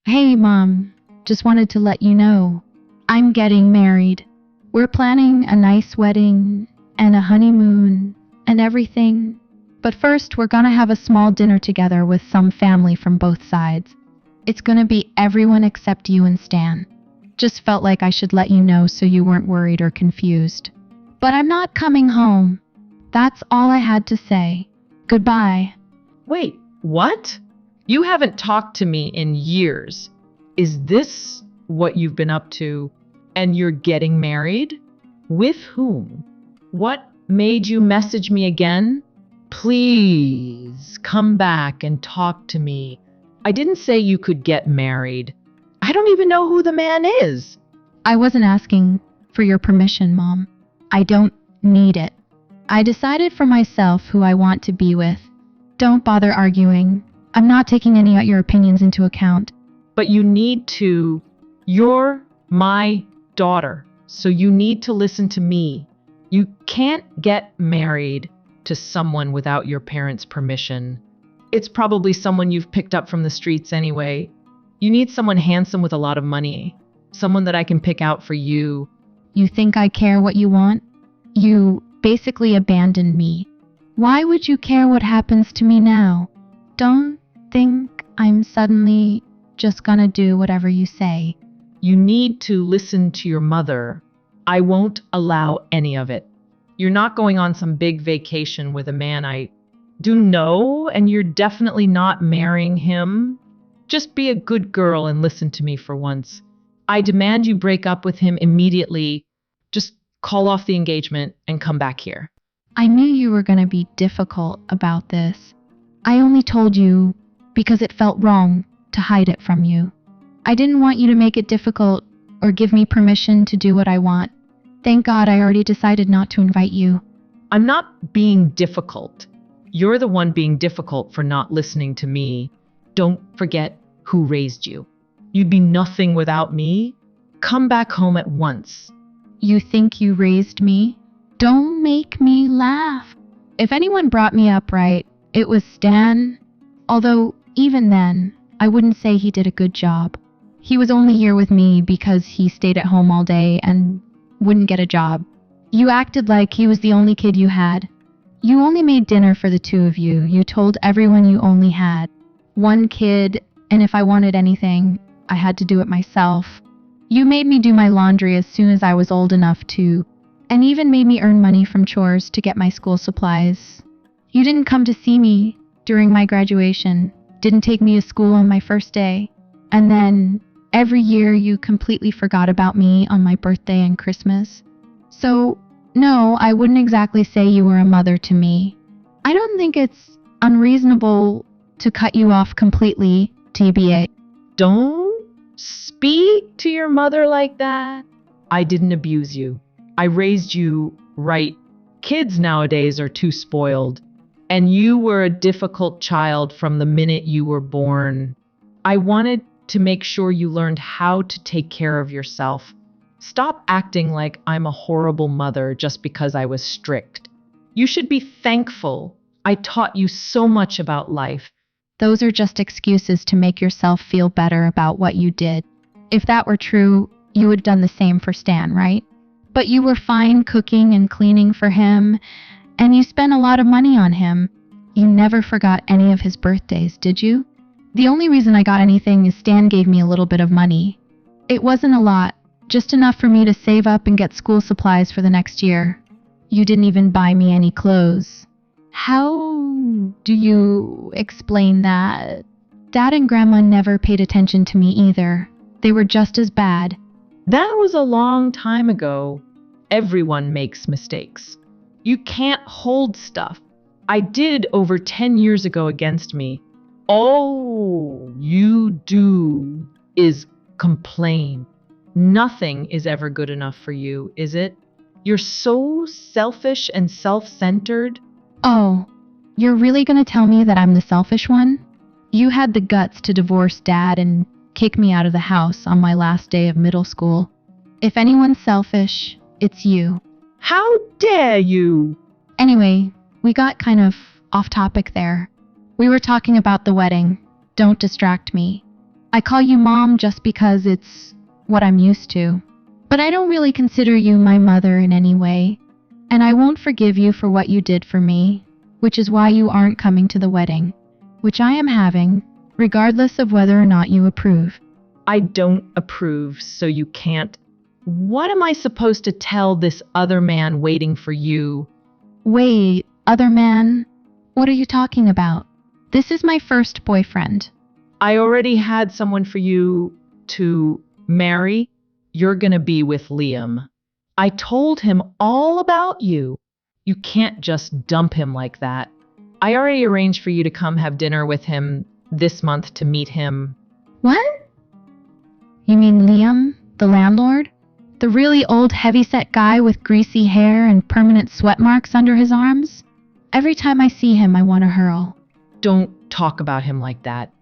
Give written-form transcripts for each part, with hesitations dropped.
Hey, Mom. Just wanted to let you know. I'm getting married. We're planning a nice wedding and a honeymoon and everything. But first, we're gonna have a small dinner together with some family from both sides. It's gonna be everyone except you and Stan. Just felt like I should let you know so you weren't worried or confused. But I'm not coming home. That's all I had to say. Goodbye. Wait, what? You haven't talked to me in years. Is this what you've been up to? And you're getting married? With whom? What made you message me again? Please come back and talk to me. I didn't say you could get married. I don't even know who the man is. I wasn't asking for your permission, Mom. I don't need it. I decided for myself who I want to be with. Don't bother arguing. I'm not taking any of your opinions into account. But you need to. You're my daughter, so you need to listen to me. You can't get married to someone without your parents' permission. It's probably someone you've picked up from the streets anyway. You need someone handsome with a lot of money. Someone that I can pick out for you. You think I care what you want? You basically abandoned me. Why would you care what happens to me now? Don't think I'm suddenly just gonna do whatever you say. You need to listen to your mother. I won't allow any of it. You're not going on some big vacation with a man I do know, and you're definitely not marrying him. Just be a good girl and listen to me for once. I demand you break up with him immediately. Just call off the engagement and come back here. I knew you were gonna be difficult about this. I only told you because it felt wrong to hide it from you. I didn't want you to make it difficult or give me permission to do what I want. Thank God I already decided not to invite you. I'm not being difficult. You're the one being difficult for not listening to me. Don't forget who raised you. You'd be nothing without me. Come back home at once. You think you raised me? Don't make me laugh. If anyone brought me up right, it was Stan. Although, even then, I wouldn't say he did a good job. He was only here with me because he stayed at home all day and wouldn't get a job. You acted like he was the only kid you had. You only made dinner for the two of you. You told everyone you only had one kid, and if I wanted anything, I had to do it myself. You made me do my laundry as soon as I was old enough to, and even made me earn money from chores to get my school supplies. You didn't come to see me during my graduation, didn't take me to school on my first day, and then every year you completely forgot about me on my birthday and Christmas. So, no, I wouldn't exactly say you were a mother to me. I don't think it's unreasonable to cut you off completely, TBA. Don't speak to your mother like that. I didn't abuse you. I raised you right. Kids nowadays are too spoiled. And you were a difficult child from the minute you were born. I wanted to make sure you learned how to take care of yourself. Stop acting like I'm a horrible mother just because I was strict. You should be thankful. I taught you so much about life. Those are just excuses to make yourself feel better about what you did. If that were true, you would have done the same for Stan, right? But you were fine cooking and cleaning for him, and you spent a lot of money on him. You never forgot any of his birthdays, did you? The only reason I got anything is Stan gave me a little bit of money. It wasn't a lot, just enough for me to save up and get school supplies for the next year. You didn't even buy me any clothes. How do you explain that? Dad and Grandma never paid attention to me either. They were just as bad. That was a long time ago. Everyone makes mistakes. You can't hold stuff. I did over 10 years ago against me. All you do is complain. Nothing is ever good enough for you, is it? You're so selfish and self-centered. Oh, you're really gonna tell me that I'm the selfish one? You had the guts to divorce Dad and kick me out of the house on my last day of middle school. If anyone's selfish, it's you. How dare you? Anyway, we got kind of off topic there. We were talking about the wedding. Don't distract me. I call you Mom just because it's what I'm used to. But I don't really consider you my mother in any way. And I won't forgive you for what you did for me, which is why you aren't coming to the wedding, which I am having, regardless of whether or not you approve. I don't approve, so you can't. What am I supposed to tell this other man waiting for you? Wait, other man? What are you talking about? This is my first boyfriend. I already had someone for you to marry. You're gonna be with Liam. I told him all about you. You can't just dump him like that. I already arranged for you to come have dinner with him this month to meet him. What? You mean Liam, the landlord? The really old heavyset guy with greasy hair and permanent sweat marks under his arms? Every time I see him, I want to hurl. Don't talk about him like that.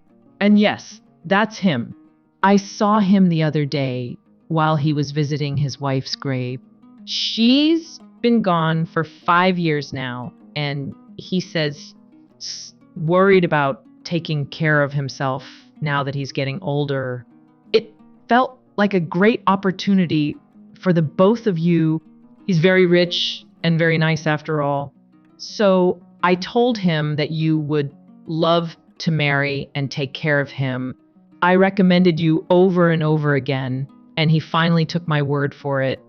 And yes, that's him. I saw him the other day while he was visiting his wife's grave. She's been gone for 5 years now, and he says worried about taking care of himself now that he's getting older. It felt like a great opportunity for the both of you. He's very rich and very nice after all. So I told him that you would love to marry and take care of him. I recommended you over and over again, and he finally took my word for it.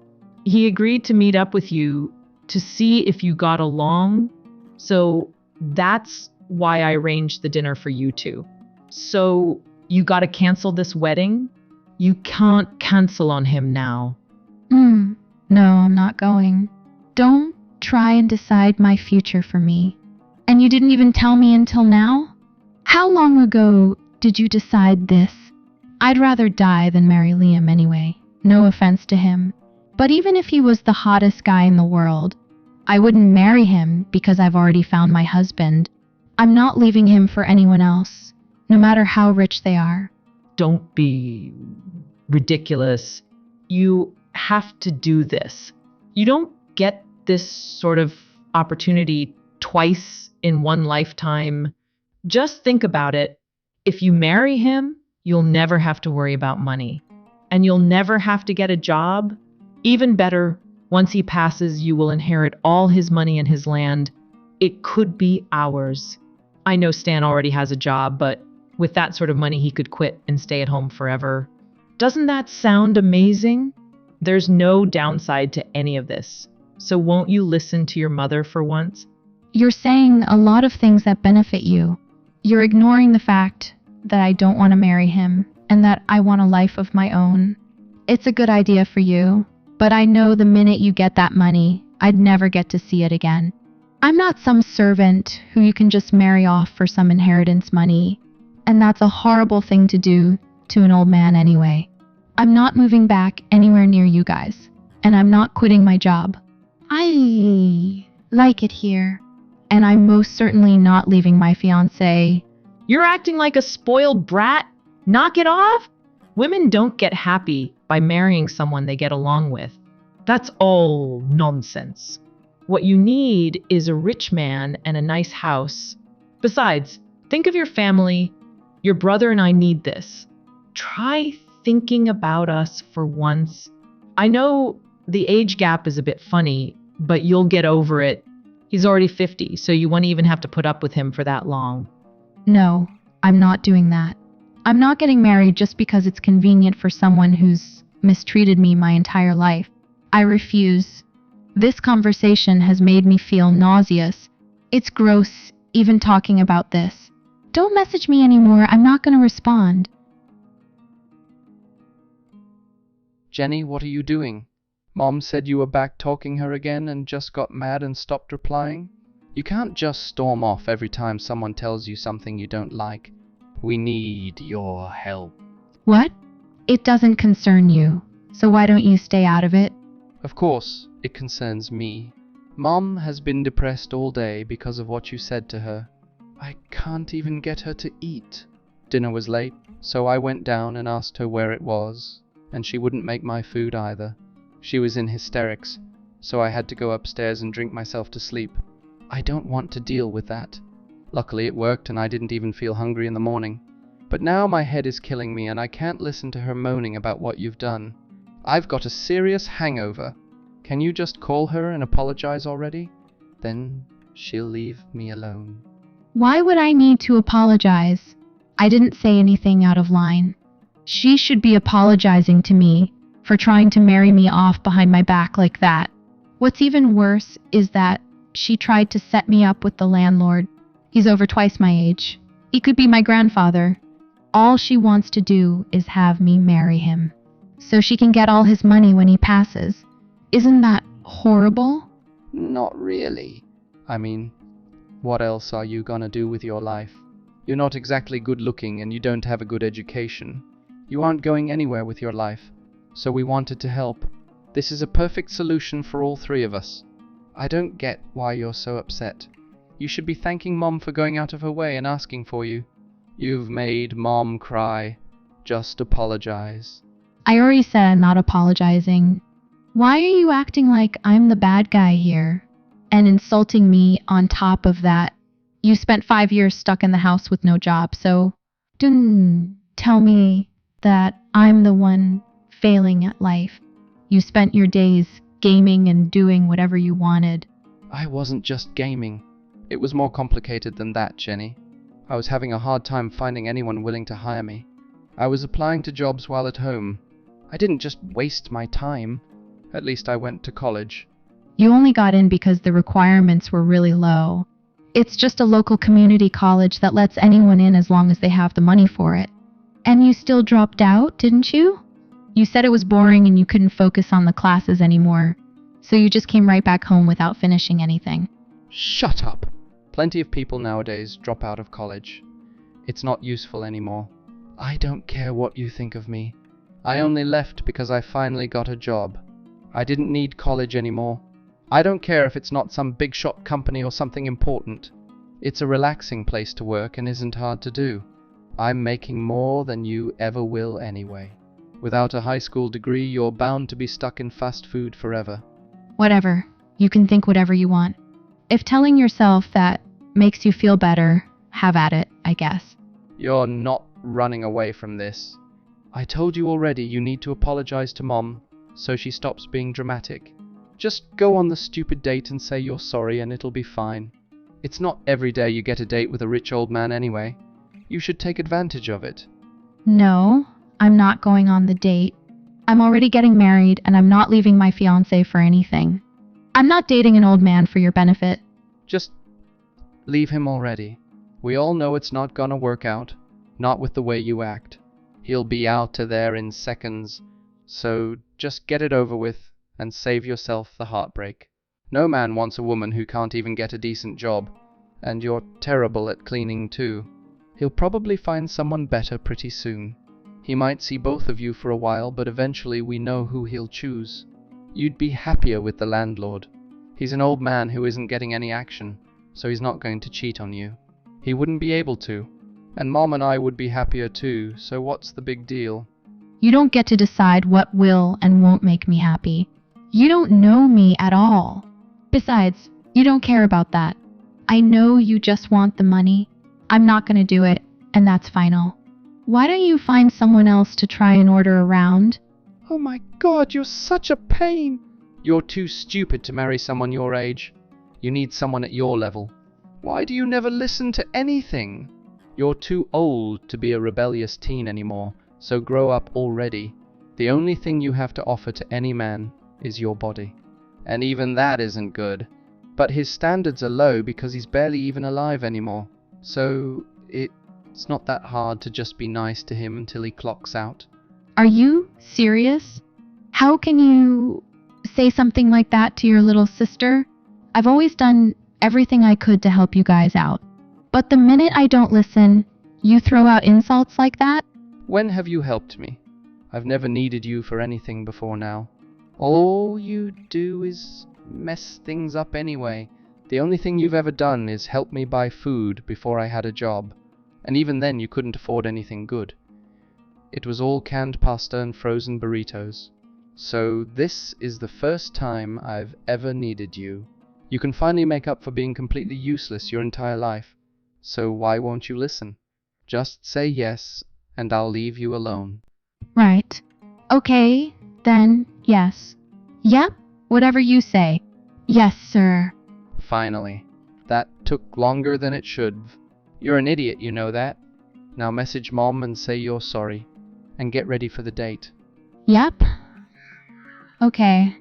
He agreed to meet up with you to see if you got along. So that's why I arranged the dinner for you two. So you got to cancel this wedding? You can't cancel on him now. No, I'm not going. Don't try and decide my future for me. And you didn't even tell me until now? How long ago did you decide this? I'd rather die than marry Liam anyway. No offense to him. But even if he was the hottest guy in the world, I wouldn't marry him because I've already found my husband. I'm not leaving him for anyone else, no matter how rich they are. Don't be ridiculous. You have to do this. You don't get this sort of opportunity twice in one lifetime. Just think about it. If you marry him, you'll never have to worry about money. And you'll never have to get a job. Even better, once he passes, you will inherit all his money and his land. It could be ours. I know Stan already has a job, but with that sort of money, he could quit and stay at home forever. Doesn't that sound amazing? There's no downside to any of this. So won't you listen to your mother for once? You're saying a lot of things that benefit you. You're ignoring the fact that I don't want to marry him and that I want a life of my own. It's a good idea for you, but I know the minute you get that money, I'd never get to see it again. I'm not some servant who you can just marry off for some inheritance money, and that's a horrible thing to do to an old man anyway. I'm not moving back anywhere near you guys, and I'm not quitting my job. I like it here, and I'm most certainly not leaving my fiancé. You're acting like a spoiled brat. Knock it off. Women don't get happy by marrying someone they get along with. That's all nonsense. What you need is a rich man and a nice house. Besides, think of your family. Your brother and I need this. Try thinking about us for once. I know the age gap is a bit funny, but you'll get over it. He's already 50, so you won't even have to put up with him for that long. No, I'm not doing that. I'm not getting married just because it's convenient for someone who's mistreated me my entire life. I refuse. This conversation has made me feel nauseous. It's gross even talking about this. Don't message me anymore. I'm not going to respond. Jenny, what are you doing? Mom said you were back talking her again and just got mad and stopped replying. You can't just storm off every time someone tells you something you don't like. We need your help. What? It doesn't concern you, so why don't you stay out of it? Of course, it concerns me. Mom has been depressed all day because of what you said to her. I can't even get her to eat. Dinner was late, so I went down and asked her where it was, and she wouldn't make my food either. She was in hysterics, so I had to go upstairs and drink myself to sleep. I don't want to deal with that. Luckily it worked and I didn't even feel hungry in the morning. But now my head is killing me and I can't listen to her moaning about what you've done. I've got a serious hangover. Can you just call her and apologize already? Then she'll leave me alone. Why would I need to apologize? I didn't say anything out of line. She should be apologizing to me for trying to marry me off behind my back like that. What's even worse is that she tried to set me up with the landlord. He's over twice my age. He could be my grandfather. All she wants to do is have me marry him, so she can get all his money when he passes. Isn't that horrible? Not really. I mean, what else are you gonna do with your life? You're not exactly good looking and you don't have a good education. You aren't going anywhere with your life, so we wanted to help. This is a perfect solution for all three of us. I don't get why you're so upset. You should be thanking Mom for going out of her way and asking for you. You've made Mom cry. Just apologize. I already said I'm not apologizing. Why are you acting like I'm the bad guy here and insulting me on top of that? You spent 5 years stuck in the house with no job, so don't tell me that I'm the one failing at life. You spent your days gaming and doing whatever you wanted. I wasn't just gaming. It was more complicated than that, Jenny. I was having a hard time finding anyone willing to hire me. I was applying to jobs while at home. I didn't just waste my time. At least I went to college. You only got in because the requirements were really low. It's just a local community college that lets anyone in as long as they have the money for it. And you still dropped out, didn't you? You said it was boring and you couldn't focus on the classes anymore, so you just came right back home without finishing anything. Shut up! Plenty of people nowadays drop out of college. It's not useful anymore. I don't care what you think of me. I only left because I finally got a job. I didn't need college anymore. I don't care if it's not some big shot company or something important. It's a relaxing place to work and isn't hard to do. I'm making more than you ever will anyway. Without a high school degree, you're bound to be stuck in fast food forever. Whatever. You can think whatever you want. If telling yourself that makes you feel better, have at it, I guess. You're not running away from this. I told you already you need to apologize to Mom so she stops being dramatic. Just go on the stupid date and say you're sorry and it'll be fine. It's not every day you get a date with a rich old man anyway. You should take advantage of it. No, I'm not going on the date. I'm already getting married and I'm not leaving my fiancé for anything. I'm not dating an old man for your benefit. Just leave him already. We all know it's not gonna work out. Not with the way you act. He'll be out of there in seconds. So just get it over with and save yourself the heartbreak. No man wants a woman who can't even get a decent job. And you're terrible at cleaning too. He'll probably find someone better pretty soon. He might see both of you for a while, but eventually we know who he'll choose. You'd be happier with the landlord. He's an old man who isn't getting any action, so he's not going to cheat on you. He wouldn't be able to. And Mom and I would be happier too, so what's the big deal? You don't get to decide what will and won't make me happy. You don't know me at all. Besides, you don't care about that. I know you just want the money. I'm not going to do it, and that's final. Why don't you find someone else to try and order around? Oh my God, you're such a pain! You're too stupid to marry someone your age. You need someone at your level. Why do you never listen to anything? You're too old to be a rebellious teen anymore, so grow up already. The only thing you have to offer to any man is your body. And even that isn't good. But his standards are low because he's barely even alive anymore. So it's not that hard to just be nice to him until he clocks out. Are you serious? How can you say something like that to your little sister? I've always done everything I could to help you guys out. But the minute I don't listen, you throw out insults like that? When have you helped me? I've never needed you for anything before now. All you do is mess things up anyway. The only thing you've ever done is help me buy food before I had a job. And even then you couldn't afford anything good. It was all canned pasta and frozen burritos. So this is the first time I've ever needed you. You can finally make up for being completely useless your entire life. So why won't you listen? Just say yes, and I'll leave you alone. Right. Okay, then, yes. Yep, whatever you say. Yes, sir. Finally. That took longer than it should. You're an idiot, you know that. Now message Mom and say you're sorry. And get ready for the date. Yep. Okay.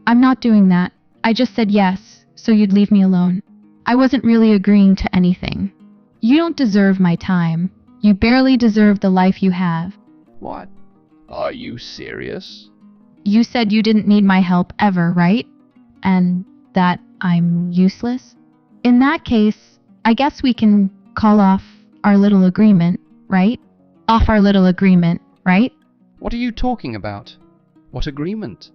I'm not doing that. I just said yes, so you'd leave me alone. I wasn't really agreeing to anything. You don't deserve my time. You barely deserve the life you have. What? Are you serious? You said you didn't need my help ever, right? And that I'm useless? In that case, I guess we can call off our little agreement, right? Off our little agreement, right? What are you talking about? What agreement?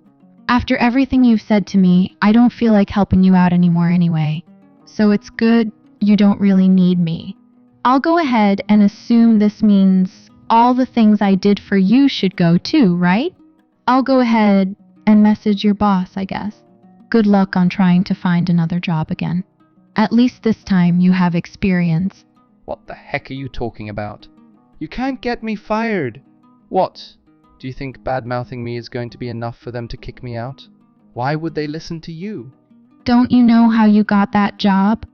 After everything you've said to me, I don't feel like helping you out anymore anyway. So it's good you don't really need me. I'll go ahead and assume this means all the things I did for you should go too, right? I'll go ahead and message your boss, I guess. Good luck on trying to find another job again. At least this time you have experience. What the heck are you talking about? You can't get me fired. What? Do you think bad-mouthing me is going to be enough for them to kick me out? Why would they listen to you? Don't you know how you got that job?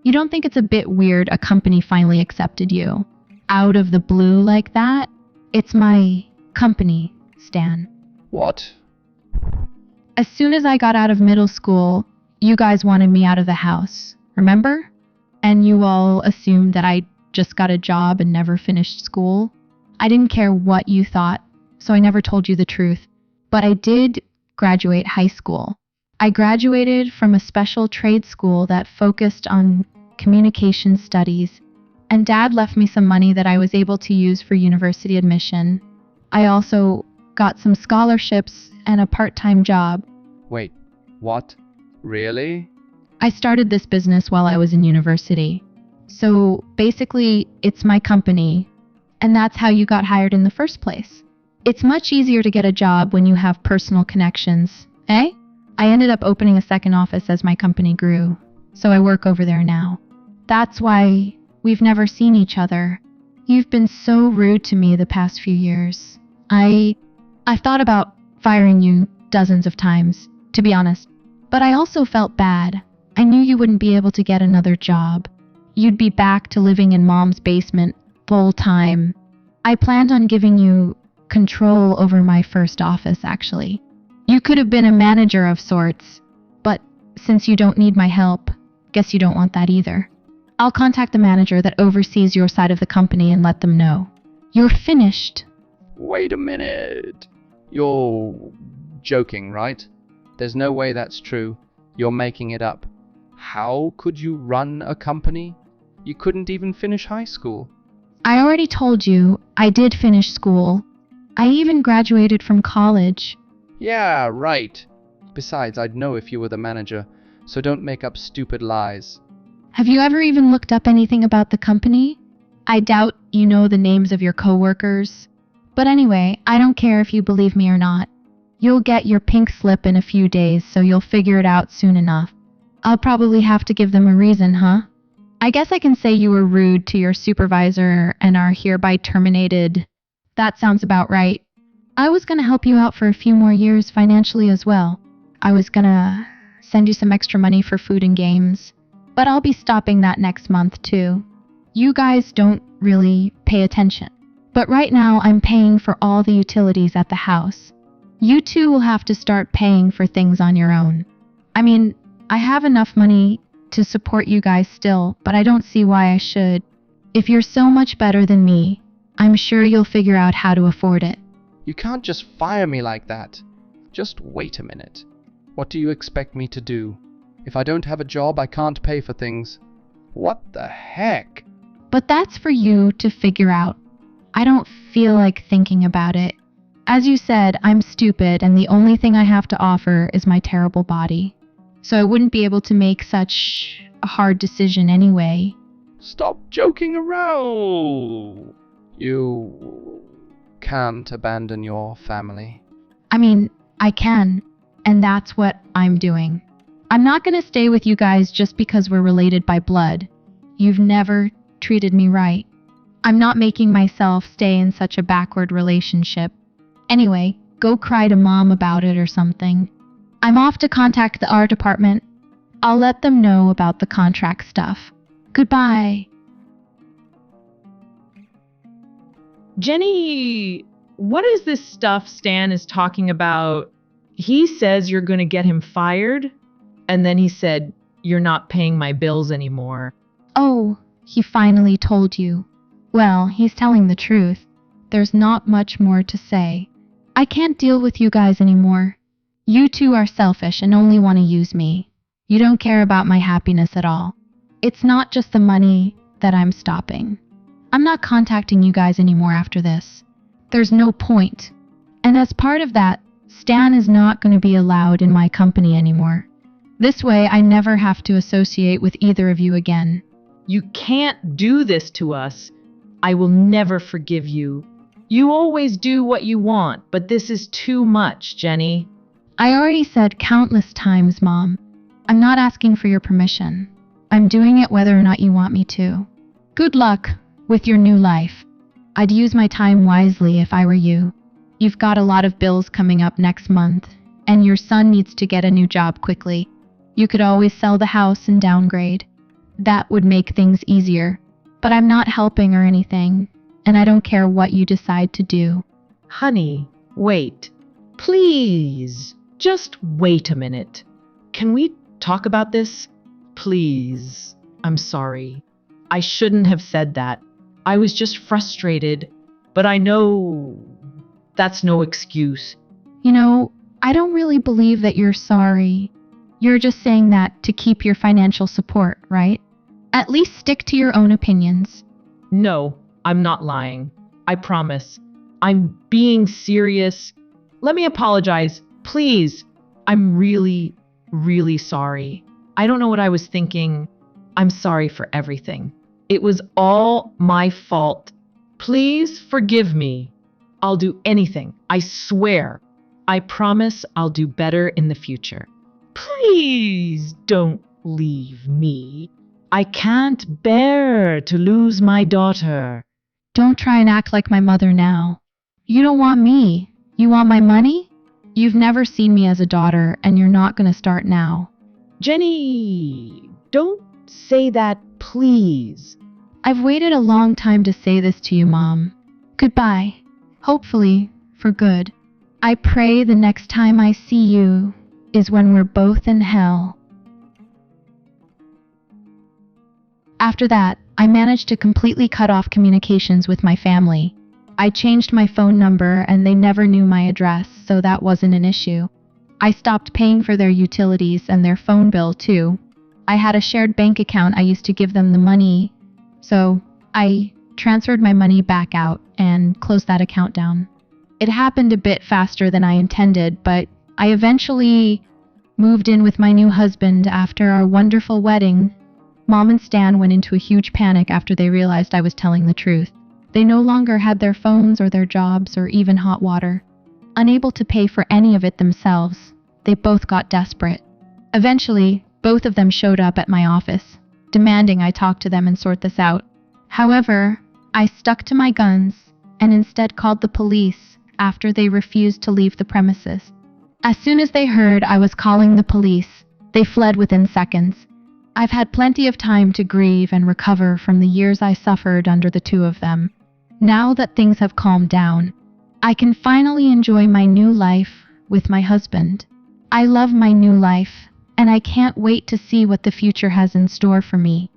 You don't think it's a bit weird a company finally accepted you? Out of the blue like that? It's my company, Stan. What? As soon as I got out of middle school, you guys wanted me out of the house, remember? And you all assumed that I just got a job and never finished school. I didn't care what you thought, so I never told you the truth. But I did graduate high school. I graduated from a special trade school that focused on communication studies, and Dad left me some money that I was able to use for university admission. I also got some scholarships and a part-time job. Wait, what? Really? I started this business while I was in university. So basically, it's my company, and that's how you got hired in the first place. It's much easier to get a job when you have personal connections, eh? I ended up opening a second office as my company grew, so I work over there now. That's why we've never seen each other. You've been so rude to me the past few years. I've thought about firing you dozens of times, to be honest. But I also felt bad. I knew you wouldn't be able to get another job. You'd be back to living in Mom's basement full time. I planned on giving you control over my first office, actually. You could have been a manager of sorts, but since you don't need my help, guess you don't want that either. I'll contact the manager that oversees your side of the company and let them know. You're finished. Wait a minute. You're joking, right? There's no way that's true. You're making it up. How could you run a company? You couldn't even finish high school. I already told you I did finish school. I even graduated from college. Yeah, right. Besides, I'd know if you were the manager, so don't make up stupid lies. Have you ever even looked up anything about the company? I doubt you know the names of your coworkers. But anyway, I don't care if you believe me or not. You'll get your pink slip in a few days, so you'll figure it out soon enough. I'll probably have to give them a reason, huh? I guess I can say you were rude to your supervisor and are hereby terminated. That sounds about right. I was going to help you out for a few more years financially as well. I was going to send you some extra money for food and games. But I'll be stopping that next month too. You guys don't really pay attention. But right now I'm paying for all the utilities at the house. You two will have to start paying for things on your own. I mean, I have enough money to support you guys still, but I don't see why I should. If you're so much better than me, I'm sure you'll figure out how to afford it. You can't just fire me like that. Just wait a minute. What do you expect me to do? If I don't have a job, I can't pay for things. What the heck? But that's for you to figure out. I don't feel like thinking about it. As you said, I'm stupid, and the only thing I have to offer is my terrible body. So I wouldn't be able to make such a hard decision anyway. Stop joking around. You can't abandon your family. I mean, I can, and that's what I'm doing. I'm not going to stay with you guys just because we're related by blood. You've never treated me right. I'm not making myself stay in such a backward relationship. Anyway, go cry to mom about it or something. I'm off to contact the art department. I'll let them know about the contract stuff. Goodbye. Jenny, what is this stuff Stan is talking about? He says you're going to get him fired, and then he said, you're not paying my bills anymore. Oh, he finally told you. Well, he's telling the truth. There's not much more to say. I can't deal with you guys anymore. You two are selfish and only want to use me. You don't care about my happiness at all. It's not just the money that I'm stopping. I'm not contacting you guys anymore after this. There's no point. And as part of that, Stan is not going to be allowed in my company anymore. This way, I never have to associate with either of you again. You can't do this to us. I will never forgive you. You always do what you want, but this is too much, Jenny. I already said countless times, Mom. I'm not asking for your permission. I'm doing it whether or not you want me to. Good luck with your new life. I'd use my time wisely if I were you. You've got a lot of bills coming up next month, and your son needs to get a new job quickly. You could always sell the house and downgrade. That would make things easier. But I'm not helping or anything, and I don't care what you decide to do. Honey, wait. Please, just wait a minute. Can we talk about this? Please. I'm sorry. I shouldn't have said that. I was just frustrated, but I know that's no excuse. You know, I don't really believe that you're sorry. You're just saying that to keep your financial support, right? At least stick to your own opinions. No, I'm not lying. I promise. I'm being serious. Let me apologize, please. I'm really, really sorry. I don't know what I was thinking. I'm sorry for everything. It was all my fault. Please forgive me. I'll do anything. I swear. I promise I'll do better in the future. Please don't leave me. I can't bear to lose my daughter. Don't try and act like my mother now. You don't want me. You want my money? You've never seen me as a daughter, and you're not going to start now. Jenny, don't say that, please. I've waited a long time to say this to you, Mom. Goodbye. Hopefully, for good. I pray the next time I see you is when we're both in hell. After that, I managed to completely cut off communications with my family. I changed my phone number and they never knew my address, so that wasn't an issue. I stopped paying for their utilities and their phone bill too. I had a shared bank account I used to give them the money, so I transferred my money back out and closed that account down. It happened a bit faster than I intended, but I eventually moved in with my new husband after our wonderful wedding. Mom and Stan went into a huge panic after they realized I was telling the truth. They no longer had their phones or their jobs or even hot water. Unable to pay for any of it themselves, they both got desperate. Eventually, both of them showed up at my office, demanding I talk to them and sort this out. However, I stuck to my guns and instead called the police after they refused to leave the premises. As soon as they heard I was calling the police, they fled within seconds. I've had plenty of time to grieve and recover from the years I suffered under the two of them. Now that things have calmed down, I can finally enjoy my new life with my husband. I love my new life, and I can't wait to see what the future has in store for me.